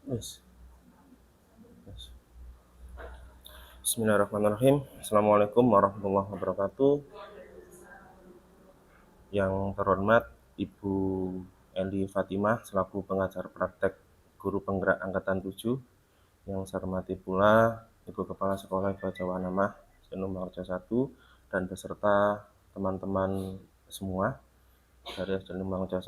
Yes. Yes. Bismillahirrahmanirrahim. Assalamualaikum warahmatullahi wabarakatuh. Yang terhormat Ibu Eli Fatimah selaku pengajar praktek guru penggerak angkatan 7. Yang saya hormati pula Ibu Kepala Sekolah Ibu Jawa Namah Senumbang 1 dan beserta teman-teman semua dari Senumbang 1.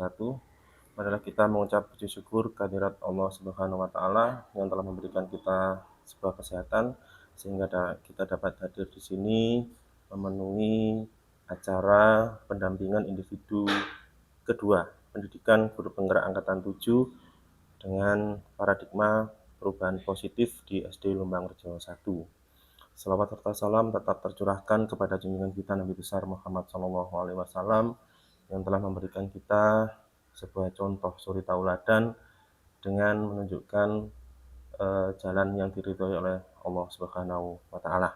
Adalah kita mengucap puji syukur kehadirat Allah Subhanahu wa taala yang telah memberikan kita sebuah kesehatan sehingga kita dapat hadir di sini memenuhi acara pendampingan individu kedua pendidikan guru penggerak angkatan 7 dengan paradigma perubahan positif di SD Lumbang Rejo 1. Salawat serta salam tetap tercurahkan kepada junjungan kita Nabi besar Muhammad SAW yang telah memberikan kita sebuah contoh suri tauladan dengan menunjukkan jalan yang diridhoi oleh Allah Subhanahu wa taala.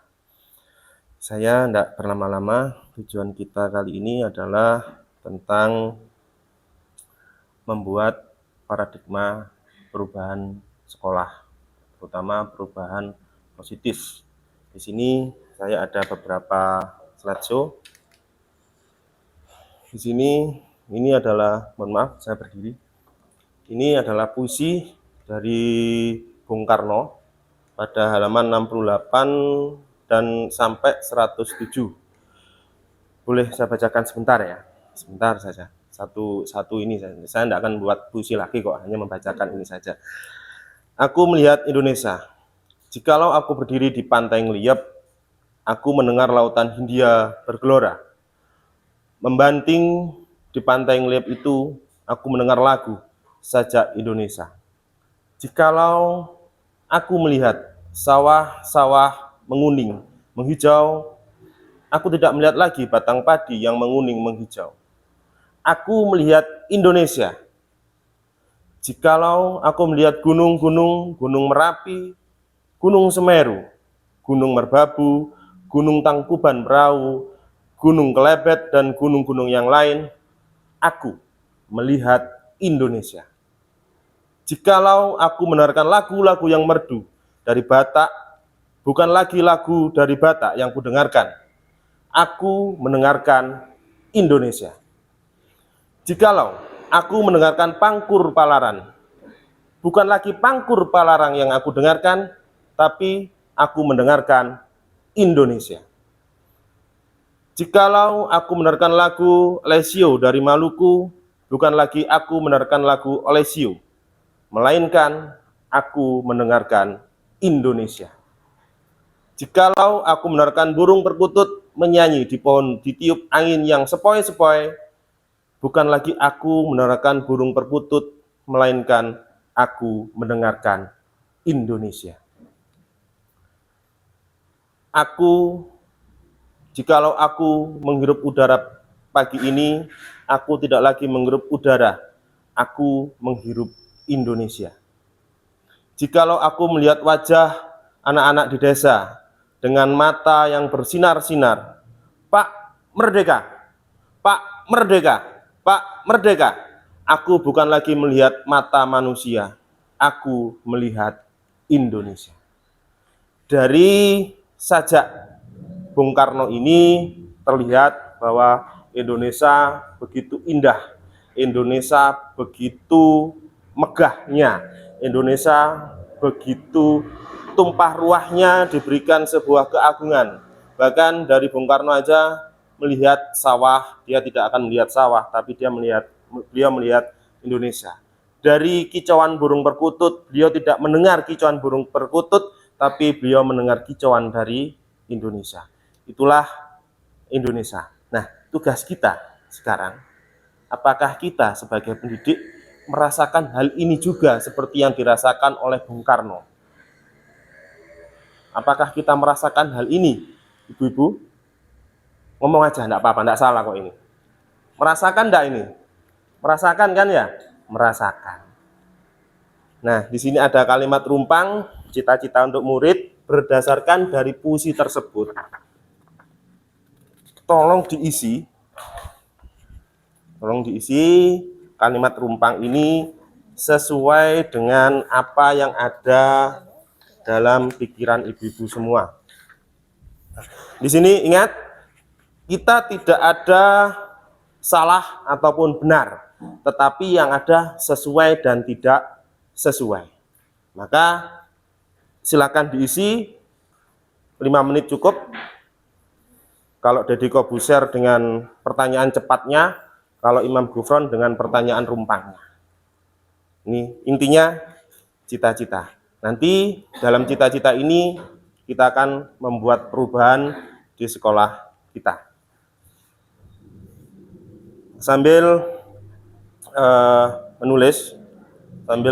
Saya tidak berlama-lama, tujuan kita kali ini adalah tentang membuat paradigma perubahan sekolah, terutama perubahan positif. Di sini saya ada beberapa slideshow. Di sini ini adalah, mohon maaf saya berdiri. Ini adalah puisi dari Bung Karno pada halaman 68 dan sampai 107. Boleh saya bacakan sebentar ya? Sebentar saja. Satu ini saja. Saya tidak akan buat puisi lagi kok, hanya membacakan ini saja. Aku melihat Indonesia. Jikalau aku berdiri di pantai Ngeliep, aku mendengar lautan Hindia bergelora. Membanting di pantai Ngeliep itu, aku mendengar lagu Sajak Indonesia. Jikalau aku melihat sawah-sawah menguning, menghijau, aku tidak melihat lagi batang padi yang menguning, menghijau. Aku melihat Indonesia. Jikalau aku melihat gunung-gunung, Gunung Merapi, Gunung Semeru, Gunung Merbabu, Gunung Tangkuban Perahu, Gunung Kelebet, dan gunung-gunung yang lain, aku melihat Indonesia. Jikalau aku mendengarkan lagu-lagu yang merdu dari Batak, bukan lagi lagu dari Batak yang kudengarkan, aku mendengarkan Indonesia. Jikalau aku mendengarkan pangkur Palaran, bukan lagi pangkur Palaran yang aku dengarkan, tapi aku mendengarkan Indonesia. Jikalau aku mendengarkan lagu Lesio dari Maluku, bukan lagi aku mendengarkan lagu Olesio, melainkan aku mendengarkan Indonesia. Jikalau aku mendengarkan burung perkutut menyanyi di pohon ditiup angin yang sepoi-sepoi, bukan lagi aku mendengarkan burung perkutut, melainkan aku mendengarkan Indonesia. Jikalau aku menghirup udara pagi ini, aku tidak lagi menghirup udara, aku menghirup Indonesia. Jikalau aku melihat wajah anak-anak di desa dengan mata yang bersinar-sinar, Pak Merdeka, Pak Merdeka, Pak Merdeka, aku bukan lagi melihat mata manusia, aku melihat Indonesia. Dari sajak Bung Karno ini terlihat bahwa Indonesia begitu indah, Indonesia begitu megahnya, Indonesia begitu tumpah ruahnya, diberikan sebuah keagungan. Bahkan dari Bung Karno aja melihat sawah, dia tidak akan melihat sawah, tapi beliau melihat Indonesia. Dari kicauan burung perkutut, beliau tidak mendengar kicauan burung perkutut, tapi beliau mendengar kicauan dari Indonesia. Itulah Indonesia. Nah, tugas kita sekarang, apakah kita sebagai pendidik merasakan hal ini juga seperti yang dirasakan oleh Bung Karno? Apakah kita merasakan hal ini, ibu-ibu? Ngomong aja, enggak apa-apa, enggak salah kok ini. Merasakan enggak ini? Merasakan kan ya? Merasakan. Nah, di sini ada kalimat rumpang, cita-cita untuk murid berdasarkan dari puisi tersebut. Tolong diisi kalimat rumpang ini sesuai dengan apa yang ada dalam pikiran ibu-ibu semua. Di sini ingat, kita tidak ada salah ataupun benar, tetapi yang ada sesuai dan tidak sesuai. Maka silakan diisi, 5 menit cukup. Kalau Deddy Kobuser dengan pertanyaan cepatnya, kalau Imam Gufron dengan pertanyaan rumpangnya. Ini intinya cita-cita. Nanti dalam cita-cita ini kita akan membuat perubahan di sekolah kita. Sambil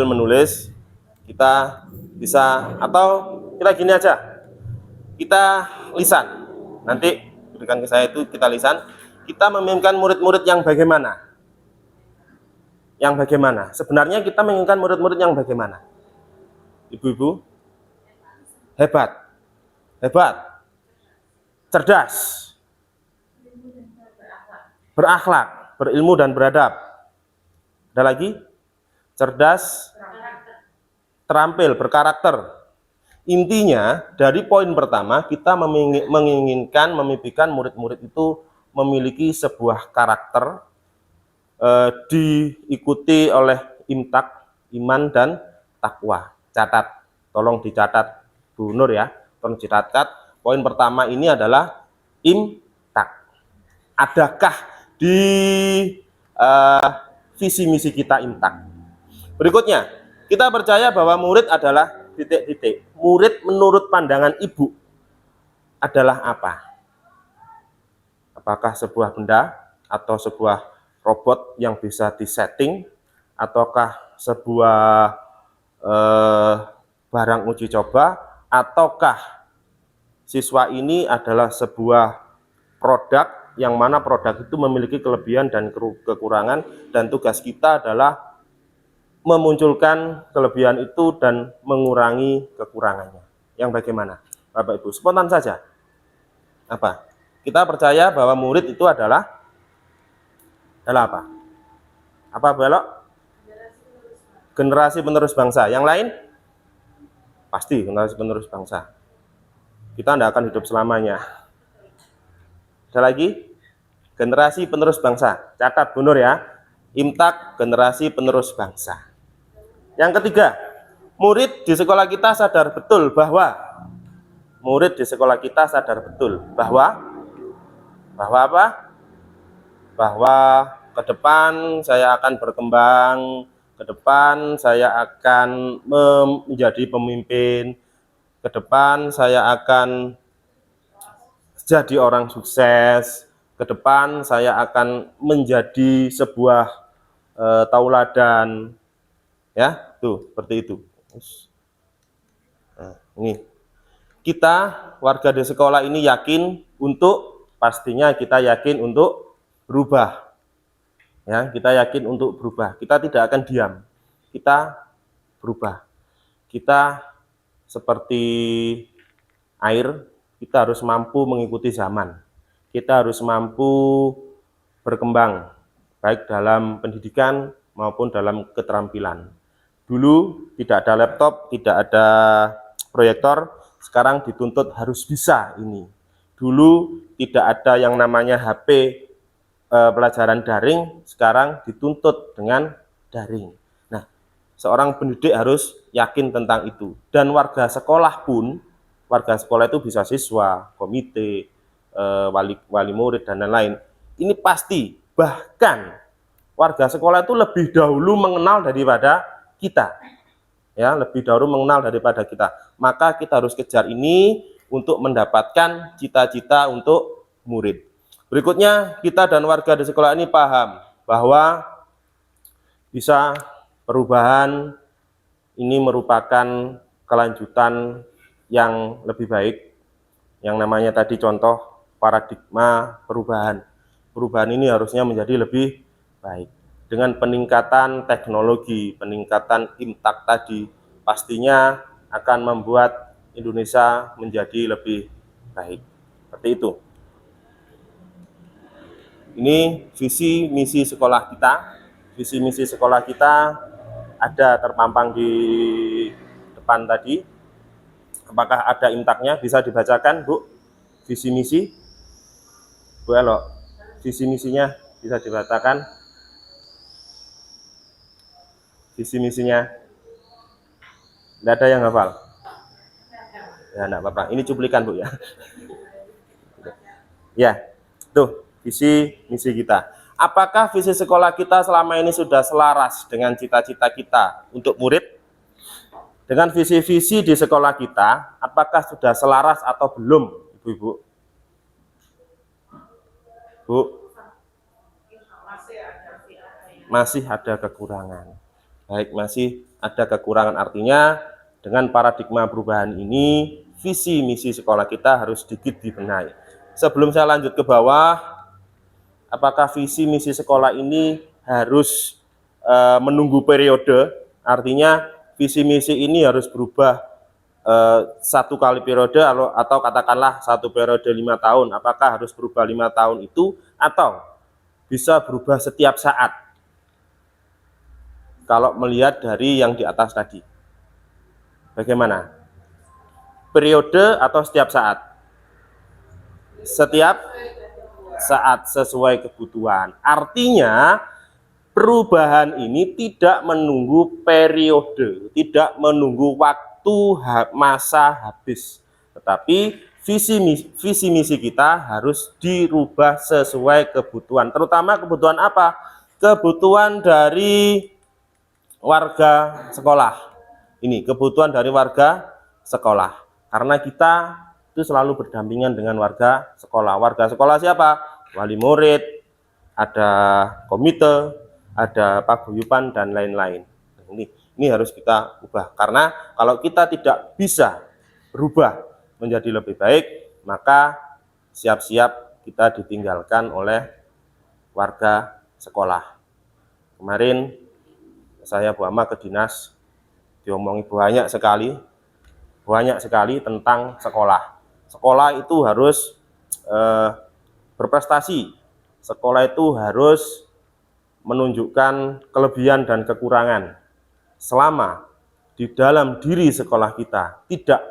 menulis, kita bisa, atau kita gini aja, kita lisan. Nanti berikan ke saya itu, kita lisan. Kita menginginkan murid-murid yang bagaimana? Yang bagaimana? Sebenarnya kita menginginkan murid-murid yang bagaimana? Ibu-ibu? Hebat, cerdas, berakhlak, berilmu dan beradab. Ada lagi? Cerdas, terampil, berkarakter. Intinya dari poin pertama, kita menginginkan, memimpikan murid-murid itu memiliki sebuah karakter, diikuti oleh imtak, iman dan takwa. Catat, tolong dicatat Bu Nur ya, tolong dicatat. Poin pertama ini adalah imtak. Adakah di visi misi kita imtak? Berikutnya, kita percaya bahwa murid adalah titik-titik. Murid menurut pandangan ibu adalah apa? Apakah sebuah benda atau sebuah robot yang bisa disetting, ataukah sebuah barang uji coba, ataukah siswa ini adalah sebuah produk yang mana produk itu memiliki kelebihan dan kekurangan, dan tugas kita adalah memunculkan kelebihan itu dan mengurangi kekurangannya. Yang bagaimana? Bapak Ibu, spontan saja. Apa? Kita percaya bahwa murid itu adalah apa? Apa belok? Generasi penerus bangsa. Yang lain? Pasti generasi penerus bangsa. Kita tidak akan hidup selamanya. Ada lagi? Generasi penerus bangsa. Catat Bu Nur ya. Imtak, generasi penerus bangsa. Yang ketiga, murid di sekolah kita sadar betul bahwa apa? Bahwa ke depan saya akan berkembang, ke depan saya akan menjadi pemimpin, ke depan saya akan jadi orang sukses, ke depan saya akan menjadi sebuah tauladan. Ya, tuh seperti itu. Nah, ini kita warga di sekolah ini pastinya kita yakin untuk berubah. Ya, kita yakin untuk berubah. Kita tidak akan diam. Kita berubah. Kita seperti air, kita harus mampu mengikuti zaman. Kita harus mampu berkembang, baik dalam pendidikan maupun dalam keterampilan. Dulu tidak ada laptop, tidak ada proyektor, sekarang dituntut harus bisa ini. Dulu tidak ada yang namanya HP pelajaran daring, sekarang dituntut dengan daring. Nah, seorang pendidik harus yakin tentang itu. Dan warga sekolah pun, warga sekolah itu bisa siswa, komite, wali murid, dan lain-lain. Ini pasti, bahkan warga sekolah itu lebih dahulu mengenal daripada kita, ya, lebih dahulu mengenal daripada kita. Maka kita harus kejar ini untuk mendapatkan cita-cita untuk murid. Berikutnya, kita dan warga di sekolah ini paham bahwa bisa perubahan ini merupakan kelanjutan yang lebih baik, yang namanya tadi contoh paradigma perubahan. Perubahan ini harusnya menjadi lebih baik. Dengan peningkatan teknologi, peningkatan imtak tadi, pastinya akan membuat Indonesia menjadi lebih baik. Seperti itu. Ini visi misi sekolah kita. Visi misi sekolah kita ada terpampang di depan tadi. Apakah ada imtaknya? Bisa dibacakan, Bu? Visi misi, Bu Elo. Visi misinya bisa dibacakan. Visi misinya. Tidak ada yang hafal? Ya, enggak apa-apa. Ini cuplikan, Bu, ya. Ya, tuh visi misi kita. Apakah visi sekolah kita selama ini sudah selaras dengan cita-cita kita untuk murid? Dengan visi-visi di sekolah kita, apakah sudah selaras atau belum, Ibu-ibu? Bu? Masih ada kekurangan. Baik, masih ada kekurangan, artinya dengan paradigma perubahan ini, visi misi sekolah kita harus sedikit dibenahi. Sebelum saya lanjut ke bawah, apakah visi misi sekolah ini harus menunggu periode? Artinya visi misi ini harus berubah satu kali periode atau katakanlah satu periode 5 tahun. Apakah harus berubah 5 tahun itu atau bisa berubah setiap saat? Kalau melihat dari yang di atas tadi, bagaimana? Periode atau setiap saat? Setiap saat sesuai kebutuhan. Artinya perubahan ini tidak menunggu periode, tidak menunggu waktu masa habis, tetapi visi misi kita harus dirubah sesuai kebutuhan. Terutama kebutuhan apa? Kebutuhan dari warga sekolah. Ini kebutuhan dari warga sekolah. Karena kita itu selalu berdampingan dengan warga sekolah. Warga sekolah siapa? Wali murid, ada komite, ada paguyuban dan lain-lain. Ini harus kita ubah. Karena kalau kita tidak bisa berubah menjadi lebih baik, maka siap-siap kita ditinggalkan oleh warga sekolah. Kemarin saya Bu Ama ke dinas, diomongi banyak sekali tentang sekolah. Sekolah itu harus berprestasi. Sekolah itu harus menunjukkan kelebihan dan kekurangan. Selama di dalam diri sekolah kita tidak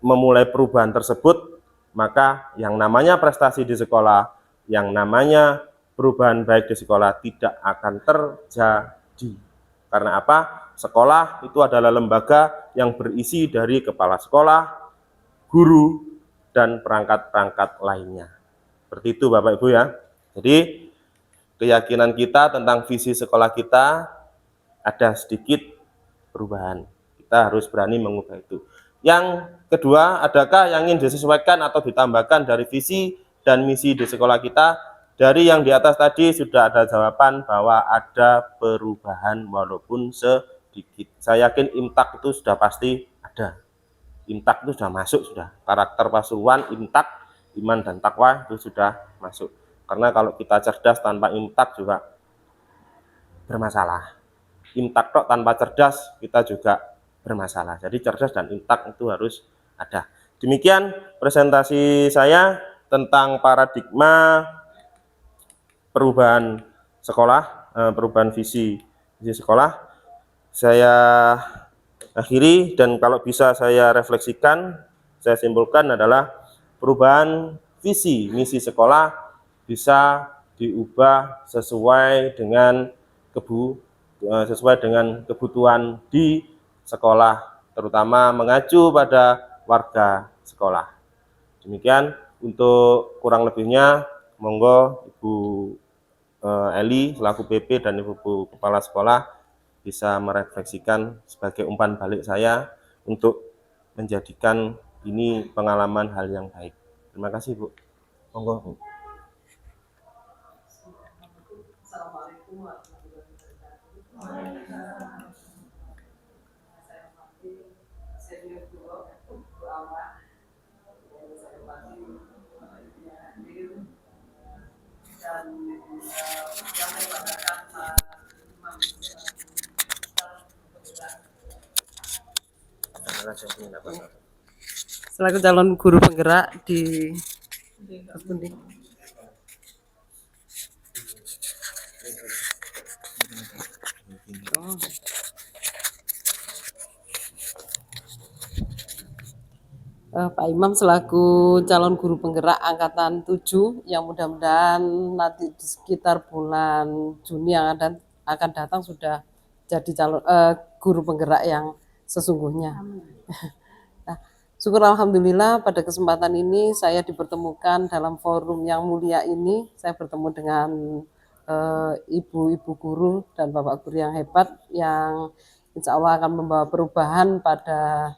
memulai perubahan tersebut, maka yang namanya prestasi di sekolah, yang namanya perubahan baik di sekolah tidak akan terjadi. Karena apa? Sekolah itu adalah lembaga yang berisi dari kepala sekolah, guru, dan perangkat-perangkat lainnya. Seperti itu Bapak Ibu ya. Jadi keyakinan kita tentang visi sekolah kita ada sedikit perubahan. Kita harus berani mengubah itu. Yang kedua, adakah yang ingin disesuaikan atau ditambahkan dari visi dan misi di sekolah kita? Dari yang di atas tadi sudah ada jawaban bahwa ada perubahan walaupun sedikit. Saya yakin imtak itu sudah pasti ada. Imtak itu sudah masuk, sudah. Karakter Pasuruan, imtak, iman dan takwa itu sudah masuk. Karena kalau kita cerdas tanpa imtak juga bermasalah. Imtak tok tanpa cerdas kita juga bermasalah. Jadi cerdas dan imtak itu harus ada. Demikian presentasi saya tentang paradigma perubahan sekolah, perubahan visi sekolah. Saya akhiri, dan kalau bisa saya refleksikan, saya simpulkan adalah perubahan visi misi sekolah bisa diubah sesuai dengan kebutuhan di sekolah, terutama mengacu pada warga sekolah. Demikian, untuk kurang lebihnya monggo Ibu Eli selaku PP dan Ibu Kepala Sekolah bisa merefleksikan sebagai umpan balik saya untuk menjadikan ini pengalaman hal yang baik. Terima kasih Bu. Monggo Bu. Assalamualaikum warahmatullahi wabarakatuh. Senior guru Bu Ama, saya hormati hadir dan yang saya banggakan Pak Imam selaku calon guru penggerak di Kasbundi. Pak Imam selaku calon guru penggerak angkatan 7 yang mudah-mudahan nanti di sekitar bulan Juni yang akan datang sudah jadi calon guru penggerak yang sesungguhnya. Nah, syukur alhamdulillah pada kesempatan ini saya dipertemukan dalam forum yang mulia ini. Saya bertemu dengan ibu-ibu guru dan bapak guru yang hebat yang insya Allah akan membawa perubahan pada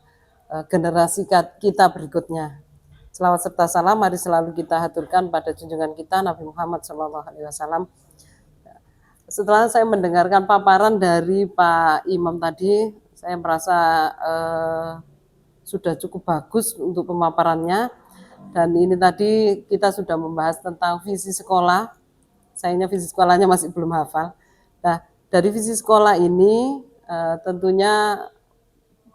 generasi kita berikutnya. Selawat serta salam mari selalu kita haturkan pada junjungan kita Nabi Muhammad SAW. Setelah saya mendengarkan paparan dari Pak Imam tadi, saya merasa sudah cukup bagus untuk pemaparannya. Dan ini tadi kita sudah membahas tentang visi sekolah. Sayangnya visi sekolahnya masih belum hafal. Nah, dari visi sekolah ini tentunya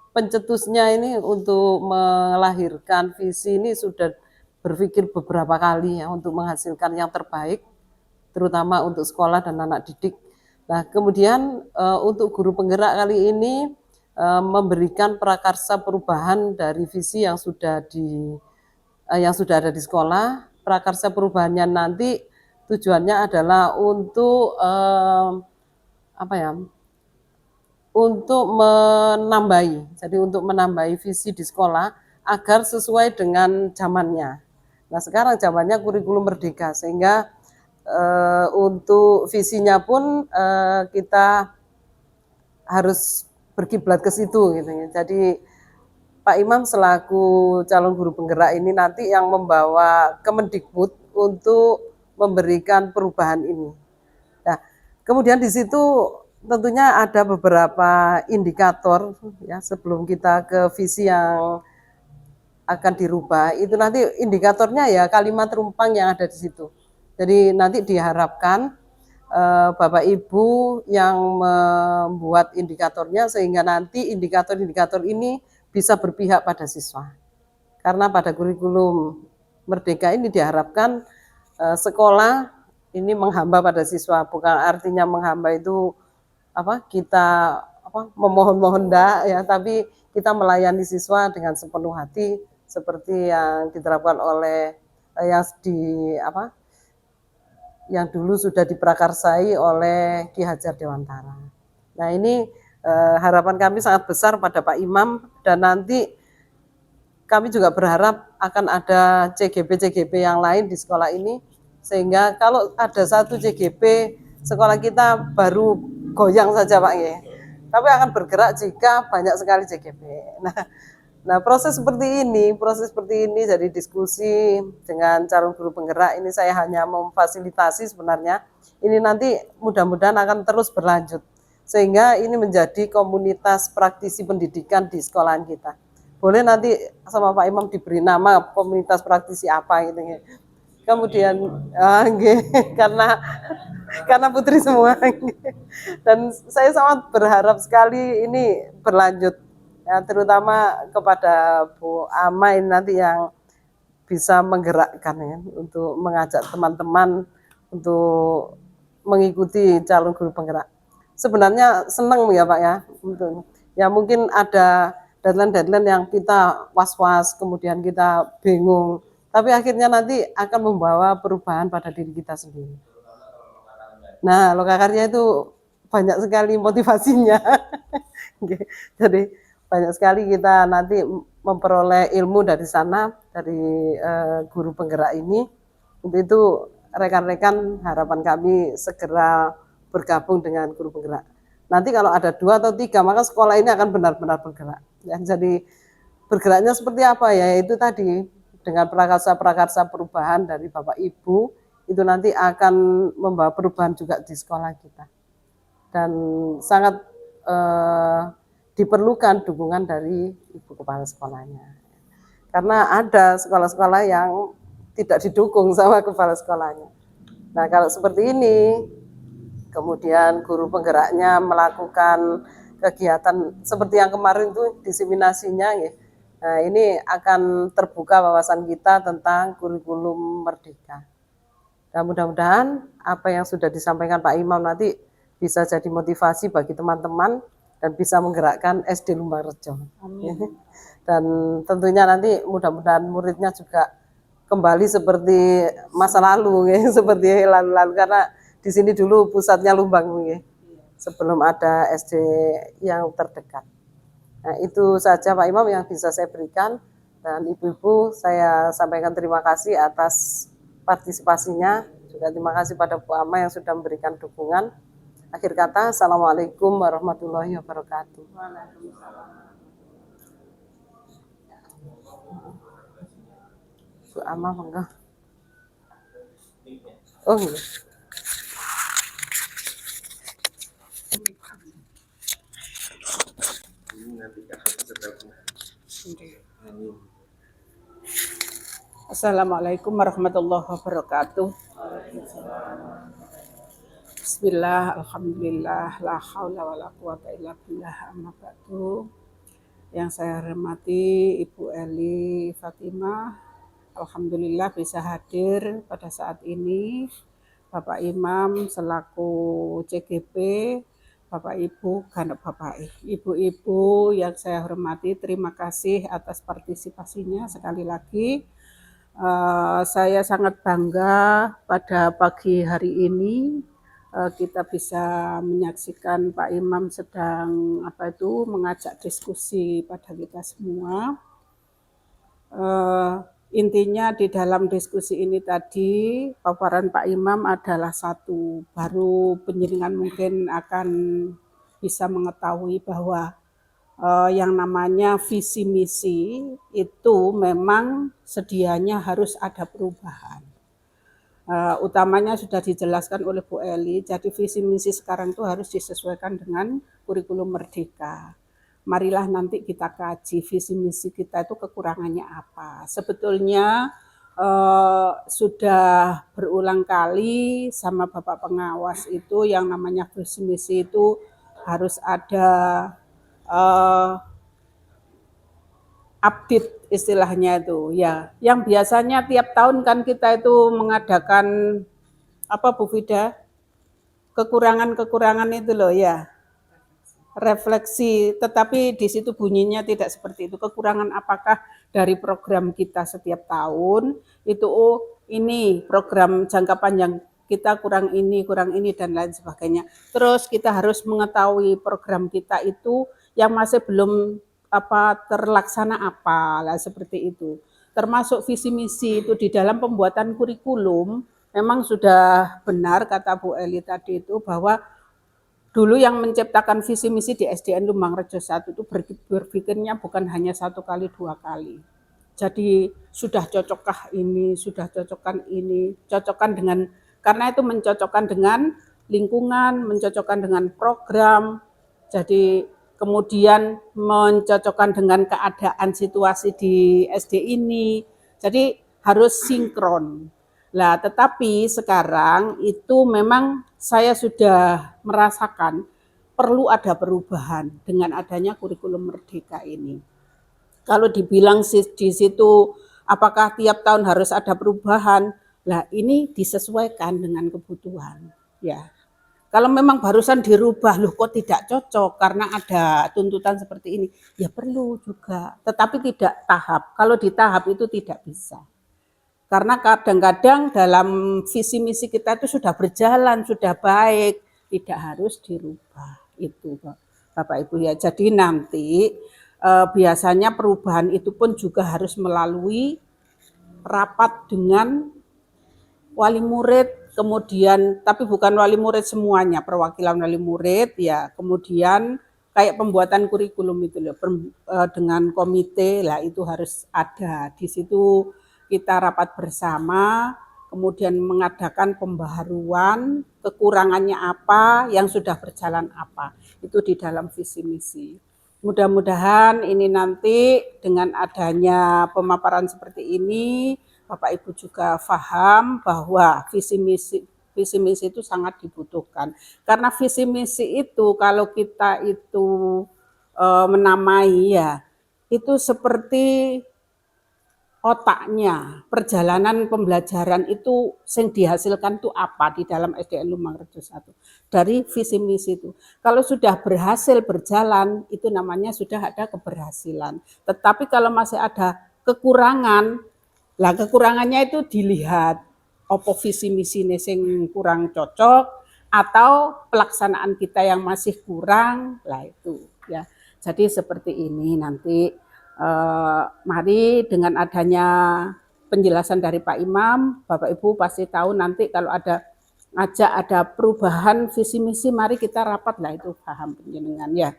pencetusnya ini untuk melahirkan visi ini sudah berpikir beberapa kali ya untuk menghasilkan yang terbaik, terutama untuk sekolah dan anak didik. Nah, kemudian untuk guru penggerak kali ini memberikan prakarsa perubahan dari visi yang sudah ada di sekolah. Prakarsa perubahannya nanti tujuannya adalah untuk untuk menambahi, jadi untuk menambahi visi di sekolah agar sesuai dengan zamannya. Nah, sekarang zamannya kurikulum merdeka, sehingga untuk visinya pun kita harus berkiblat ke situ gitu ya. Jadi Pak Imam selaku calon guru penggerak ini nanti yang membawa Kemendikbud untuk memberikan perubahan ini. Nah, kemudian di situ tentunya ada beberapa indikator ya sebelum kita ke visi yang akan dirubah. Itu nanti indikatornya ya kalimat rumpang yang ada di situ. Jadi nanti diharapkan Bapak Ibu yang membuat indikatornya sehingga nanti indikator-indikator ini bisa berpihak pada siswa. Karena pada kurikulum merdeka ini diharapkan sekolah ini menghamba pada siswa, bukan artinya menghamba itu kita memohon-mohon enggak ya, tapi kita melayani siswa dengan sepenuh hati seperti yang diterapkan oleh yang dulu sudah diprakarsai oleh Ki Hajar Dewantara. Nah, ini harapan kami sangat besar pada Pak Imam, dan nanti kami juga berharap akan ada CGP yang lain di sekolah ini, sehingga kalau ada satu CGP sekolah kita baru goyang saja Pak ya, tapi akan bergerak jika banyak sekali CGP. Nah, proses seperti ini jadi diskusi dengan calon guru penggerak ini saya hanya memfasilitasi sebenarnya. Ini nanti mudah-mudahan akan terus berlanjut sehingga ini menjadi komunitas praktisi pendidikan di sekolahan kita. Boleh nanti sama Pak Imam diberi nama komunitas praktisi apa gitu ya. Kemudian karena putri semua. Dan saya sangat berharap sekali ini berlanjut ya, terutama kepada Bu Ama nanti yang bisa menggerakkan ya, untuk mengajak teman-teman untuk mengikuti calon guru penggerak. Sebenarnya senang ya Pak ya, ya mungkin ada deadline yang kita was-was, kemudian kita bingung, tapi akhirnya nanti akan membawa perubahan pada diri kita sendiri. Nah, lokakarya itu banyak sekali motivasinya. Jadi banyak sekali kita nanti memperoleh ilmu dari sana, dari guru penggerak ini. Untuk itu rekan-rekan harapan kami segera bergabung dengan guru penggerak. Nanti kalau ada 2 atau 3 maka sekolah ini akan benar-benar bergerak. Ya, jadi bergeraknya seperti apa ya? Itu tadi dengan prakarsa perubahan dari Bapak Ibu itu nanti akan membawa perubahan juga di sekolah kita. Dan sangat diperlukan dukungan dari ibu kepala sekolahnya. Karena ada sekolah-sekolah yang tidak didukung sama kepala sekolahnya. Nah, kalau seperti ini, kemudian guru penggeraknya melakukan kegiatan seperti yang kemarin itu diseminasinya ya. Nah, ini akan terbuka wawasan kita tentang kurikulum merdeka. Dan mudah-mudahan apa yang sudah disampaikan Pak Imam nanti bisa jadi motivasi bagi teman-teman dan bisa menggerakkan SD Lumbangrejo. Dan tentunya nanti mudah-mudahan muridnya juga kembali seperti masa lalu, ya, seperti lalu-lalu, karena di sini dulu pusatnya Lumbang, ya, sebelum ada SD yang terdekat. Nah, itu saja Pak Imam yang bisa saya berikan, dan Ibu-ibu saya sampaikan terima kasih atas partisipasinya, juga terima kasih pada Bu Ama yang sudah memberikan dukungan. Akhir kata, Assalamualaikum warahmatullahi wabarakatuh. Bu Ama, monggo. Oh, iya. Assalamualaikum warahmatullahi wabarakatuh. Bismillah, alhamdulillah, la haula wala quwata illa billah, amma ba'du. Yang saya hormati Ibu Eli Fatimah, alhamdulillah bisa hadir pada saat ini. Bapak Imam selaku CGP, Bapak Ibu, ganep Bapak Ibu-ibu yang saya hormati, terima kasih atas partisipasinya sekali lagi. Saya sangat bangga pada pagi hari ini kita bisa menyaksikan Pak Imam sedang mengajak diskusi pada kita semua. Intinya di dalam diskusi ini tadi paparan Pak Imam adalah satu, baru penjenengan mungkin akan bisa mengetahui bahwa yang namanya visi misi itu memang sedianya harus ada perubahan. Utamanya sudah dijelaskan oleh Bu Eli, jadi visi misi sekarang itu harus disesuaikan dengan kurikulum Merdeka. Marilah nanti kita kaji visi misi kita itu kekurangannya apa. Sebetulnya sudah berulang kali sama Bapak Pengawas itu yang namanya visi misi itu harus ada update istilahnya itu ya. Yang biasanya tiap tahun kan kita itu mengadakan apa Bu Fida? Kekurangan-kekurangan itu loh ya. Refleksi, tetapi di situ bunyinya tidak seperti itu. Kekurangan apakah dari program kita setiap tahun itu ini program jangka panjang kita kurang ini dan lain sebagainya. Terus kita harus mengetahui program kita itu yang masih belum terlaksana lah seperti itu. Termasuk visi misi itu di dalam pembuatan kurikulum memang sudah benar kata Bu Eli tadi itu bahwa dulu yang menciptakan visi misi di SDN Lumbangrejo 1 itu berpikirnya bukan hanya 1 kali 2 kali. Jadi sudah cocokkah ini, sudah cocokkan ini, cocokkan dengan, karena itu mencocokkan dengan lingkungan, mencocokkan dengan program, jadi kemudian mencocokkan dengan keadaan situasi di SD ini, jadi harus sinkron. Nah, tetapi sekarang itu memang saya sudah merasakan perlu ada perubahan dengan adanya kurikulum Merdeka ini. Kalau dibilang di situ apakah tiap tahun harus ada perubahan, lah ini disesuaikan dengan kebutuhan. Ya, kalau memang barusan dirubah, loh kok tidak cocok karena ada tuntutan seperti ini, ya perlu juga. Tetapi tidak tahap. Kalau di tahap itu tidak bisa. Karena kadang-kadang dalam visi misi kita itu sudah berjalan, sudah baik, tidak harus dirubah. Itu Bapak Ibu ya. Jadi nanti biasanya perubahan itu pun juga harus melalui rapat dengan wali murid, kemudian tapi bukan wali murid semuanya, perwakilan wali murid ya, kemudian kayak pembuatan kurikulum itu loh, dengan komite lah itu harus ada. Di situ kita rapat bersama, kemudian mengadakan pembaharuan, kekurangannya apa, yang sudah berjalan apa, itu di dalam visi misi. Mudah-mudahan ini nanti dengan adanya pemaparan seperti ini, Bapak Ibu juga paham bahwa visi misi itu sangat dibutuhkan. Karena visi misi itu kalau kita itu menamai ya, itu seperti otaknya, perjalanan pembelajaran itu yang dihasilkan itu apa di dalam SDN Lumangrejo 1 dari visi misi itu. Kalau sudah berhasil berjalan itu namanya sudah ada keberhasilan. Tetapi kalau masih ada kekurangan, lah kekurangannya itu dilihat apa visi misi sing kurang cocok atau pelaksanaan kita yang masih kurang, lah itu ya. Jadi seperti ini nanti mari dengan adanya penjelasan dari Pak Imam, Bapak Ibu pasti tahu nanti kalau ada perubahan visi misi, mari kita rapat lah itu paham penjenengan ya.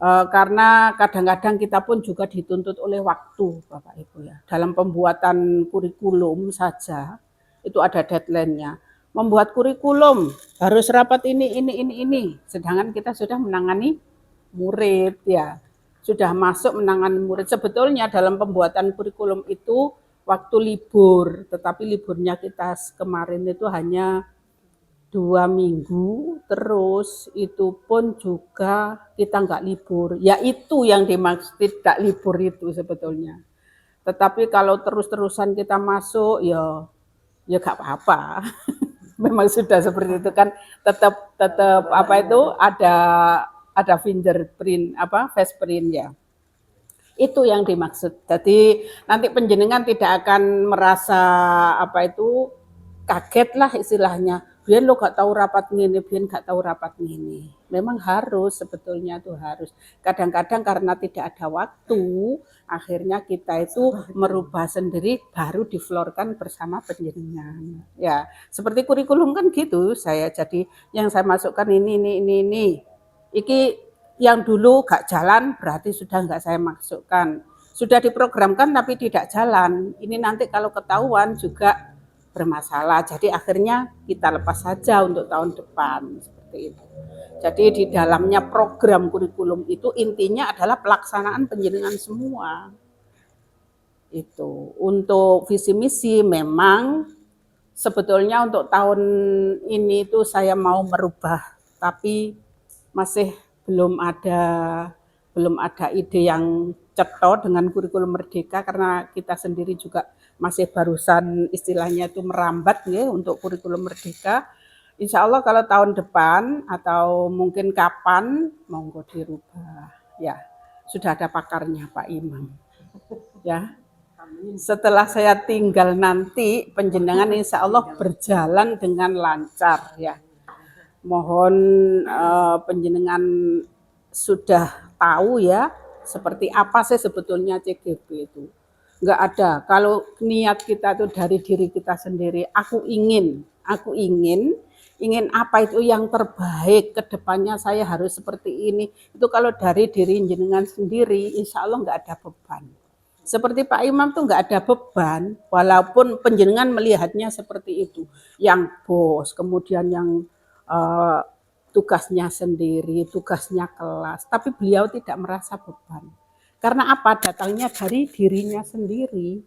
Karena kadang-kadang kita pun juga dituntut oleh waktu Bapak Ibu ya. Dalam pembuatan kurikulum saja itu ada deadline-nya. Membuat kurikulum harus rapat ini. Sedangkan kita sudah menangani murid ya. Sudah masuk menangani murid. Sebetulnya dalam pembuatan kurikulum itu waktu libur, tetapi liburnya kita kemarin itu hanya 2 minggu, terus itu pun juga kita nggak libur. Ya itu yang dimaksud tidak libur itu sebetulnya. Tetapi kalau terus-terusan kita masuk ya nggak apa-apa. Memang sudah seperti itu kan, tetap apa itu ada fingerprint face print ya. Itu yang dimaksud. Jadi nanti penjenengan tidak akan merasa kaget lah istilahnya. Biar lo gak tahu rapat ngini, biar gak tahu rapat ngini. Memang harus, sebetulnya tuh harus. Kadang-kadang karena tidak ada waktu, akhirnya kita itu merubah sendiri, baru diflorkan bersama penjenengan. Ya, seperti kurikulum kan gitu. Jadi yang saya masukkan ini. Iki yang dulu gak jalan berarti sudah gak saya masukkan. Sudah diprogramkan tapi tidak jalan. Ini nanti kalau ketahuan juga bermasalah. Jadi akhirnya kita lepas saja untuk tahun depan seperti itu. Jadi di dalamnya program kurikulum itu intinya adalah pelaksanaan penjenengan semua. Itu untuk visi misi memang sebetulnya untuk tahun ini itu saya mau merubah, tapi masih belum ada ide yang cetha dengan kurikulum merdeka karena kita sendiri juga masih barusan istilahnya itu merambat ya untuk kurikulum merdeka. Insya Allah kalau tahun depan atau mungkin kapan monggo dirubah ya. Sudah ada pakarnya Pak Imam ya. Setelah saya tinggal nanti penjenengan insya Allah berjalan dengan lancar ya. Mohon penjenengan sudah tahu ya seperti apa sih sebetulnya CGP itu. Enggak ada. Kalau niat kita itu dari diri kita sendiri, aku ingin apa itu yang terbaik ke depannya saya harus seperti ini. Itu kalau dari diri jenengan sendiri, insya Allah enggak ada beban. Seperti Pak Imam tuh enggak ada beban, walaupun penjenengan melihatnya seperti itu. Yang bos, kemudian yang tugasnya sendiri, tugasnya kelas, tapi beliau tidak merasa beban. Karena apa? Datangnya dari dirinya sendiri.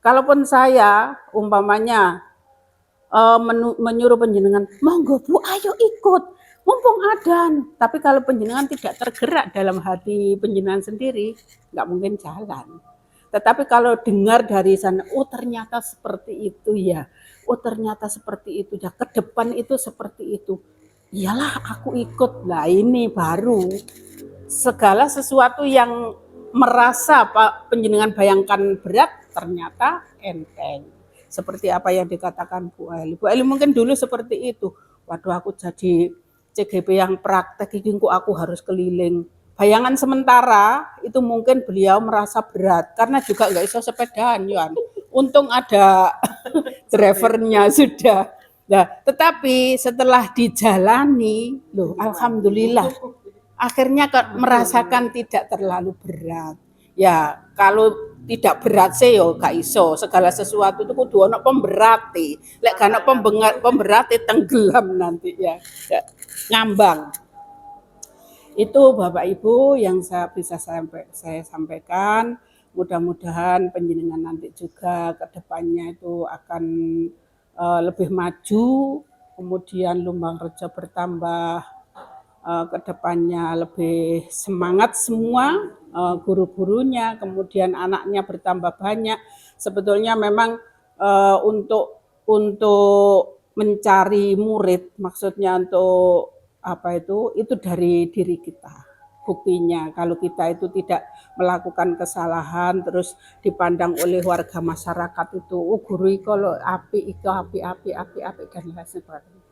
Kalaupun saya umpamanya menyuruh penjenengan, monggo Bu, ayo ikut, mumpung adan. Tapi kalau penjenengan tidak tergerak dalam hati penjenengan sendiri, nggak mungkin jalan. Tetapi kalau dengar dari sana, oh ternyata seperti itu ya, oh ternyata seperti itu ya, ke depan itu seperti itu. Iyalah aku ikut. Nah ini baru segala sesuatu yang merasa Pak penjenengan bayangkan berat ternyata enteng. Seperti apa yang dikatakan Bu Eli. Bu Eli mungkin dulu seperti itu. Waduh aku jadi CGP yang praktek ini kok aku harus keliling. Bayangan sementara itu mungkin beliau merasa berat karena juga nggak bisa sepedaan Yohan. Untung ada drivernya sudah. Nah, tetapi setelah dijalani, loh alhamdulillah akhirnya merasakan tidak terlalu berat. Ya, kalau tidak berat sih yo gak iso. Segala sesuatu itu kudu ono pemberati. Lek gak ono pemberati tenggelam nanti ya. Ngambang. Itu Bapak Ibu yang saya sampaikan. Mudah-mudahan penjenengan nanti juga ke depannya itu akan lebih maju, kemudian Lumangrejo bertambah ke depannya lebih semangat semua, guru-gurunya, kemudian anaknya bertambah banyak, Sebetulnya memang untuk mencari murid, maksudnya untuk apa itu dari diri kita. Buktinya kalau kita itu tidak melakukan kesalahan terus dipandang oleh warga masyarakat itu, oh guru kalau api itu api dan lain sebagainya.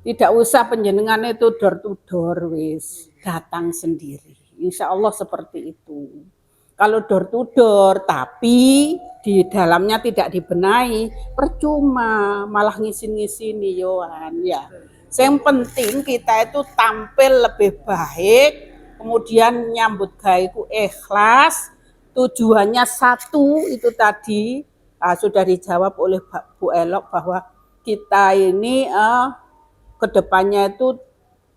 Tidak usah penjenengan itu door to door wis, datang sendiri. Insya Allah seperti itu. Kalau door to door tapi di dalamnya tidak dibenahi, percuma, malah ngisin-ngisini Yohan ya. Yang penting kita itu tampil lebih baik, kemudian nyambut gawe ikhlas, tujuannya satu itu tadi sudah dijawab oleh Bu Elok bahwa kita ini kedepannya itu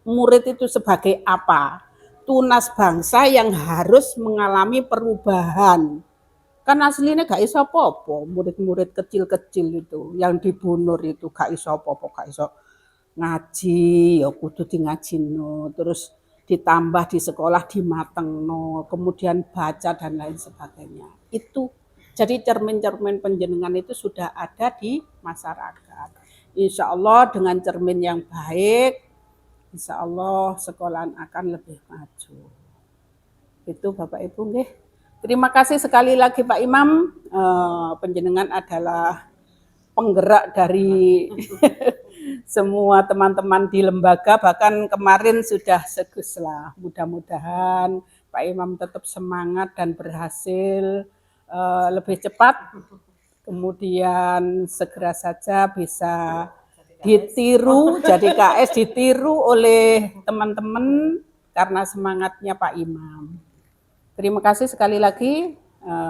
murid itu sebagai apa? Tunas bangsa yang harus mengalami perubahan. Kan aslinya gak iso apa-apa, murid-murid kecil-kecil itu yang dibunuh itu gak iso apa-apa, gak iso ngaji, ya kudu di ngajino, terus ditambah di sekolah dimatengno, kemudian baca dan lain sebagainya. Itu jadi cermin-cermin penjenengan itu sudah ada di masyarakat. Insya Allah dengan cermin yang baik, insya Allah sekolahan akan lebih maju. Itu Bapak Ibu nggih. Terima kasih sekali lagi Pak Imam. Penjenengan adalah penggerak dari semua teman-teman di lembaga, bahkan kemarin sudah segus lah. Mudah-mudahan Pak Imam tetap semangat dan berhasil lebih cepat, kemudian segera saja bisa ditiru, jadi KS ditiru oleh teman-teman karena semangatnya Pak Imam. Terima kasih sekali lagi.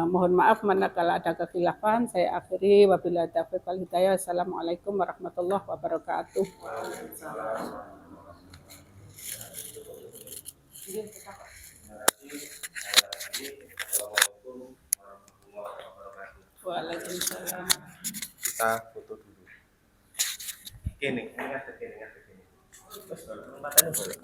Mohon maaf manakala ada kekhilafan. Saya akhiri wabillahi taufiq wal hidayah. Assalamualaikum warahmatullahi wabarakatuh. Waalaikumsalam. Kita foto dulu. Ini ada. Terus matanya boleh.